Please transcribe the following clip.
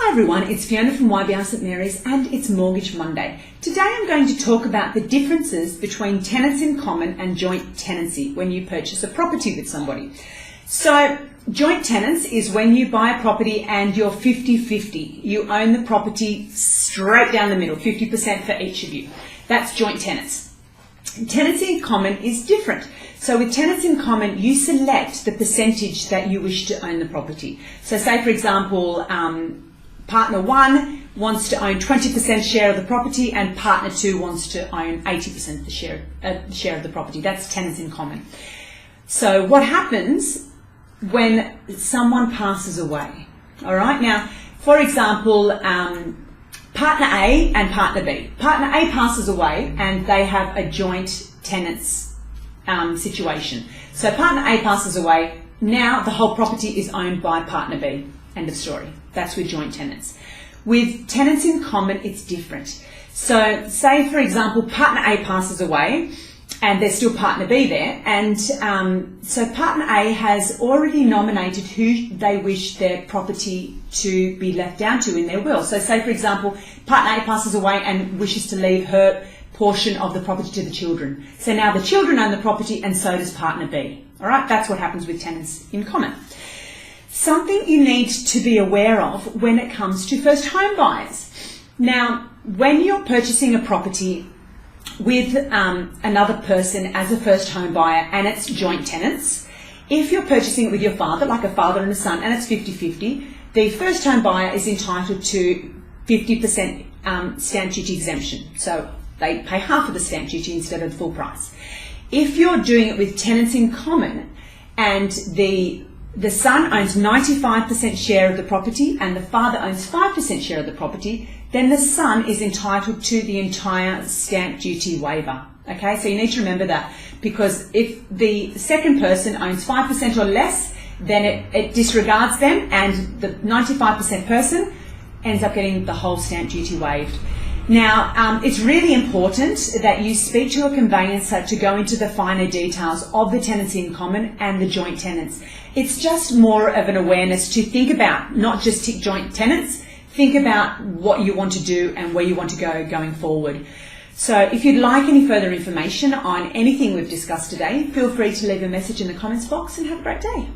Hi everyone, it's Fiona from YBR St Mary's and it's Mortgage Monday. Today I'm going to talk about the differences between tenants in common and joint tenancy when you purchase a property with somebody. So joint tenants is when you buy a property and you're 50-50. You own the property straight down the middle, 50% for each of you. That's joint tenants. Tenancy in common is different. So with tenants in common, you select the percentage that you wish to own the property. So say for example, partner 1 wants to own 20% share of the property and partner 2 wants to own 80% of the share of the property. That's tenants in common. So what happens when someone passes away? All right, now, for example, partner A and partner B. Partner A passes away and they have a joint tenants situation. So partner A passes away, now the whole property is owned by partner B. End of story. That's with joint tenants. With tenants in common, it's different. So say, for example, partner A passes away and there's still partner B there. And so partner A has already nominated who they wish their property to be left down to in their will. So say, for example, partner A passes away and wishes to leave her portion of the property to the children. So now the children own the property and so does partner B. All right, that's what happens with tenants in common. Something you need to be aware of when it comes to first home buyers. Now, when you're purchasing a property with another person as a first home buyer and it's joint tenants, if you're purchasing it with your father, like a father and a son, and it's 50-50, the first home buyer is entitled to 50% stamp duty exemption. So they pay half of the stamp duty instead of the full price. If you're doing it with tenants in common and the son owns 95% share of the property and the father owns 5% share of the property, then the son is entitled to the entire stamp duty waiver. Okay, so you need to remember that, because if the second person owns 5% or less, then it disregards them and the 95% person ends up getting the whole stamp duty waived. Now, it's really important that you speak to a conveyancer to go into the finer details of the tenancy in common and the joint tenants. It's just more of an awareness to think about, not just joint tenants, think about what you want to do and where you want to go going forward. So if you'd like any further information on anything we've discussed today, feel free to leave a message in the comments box and have a great day.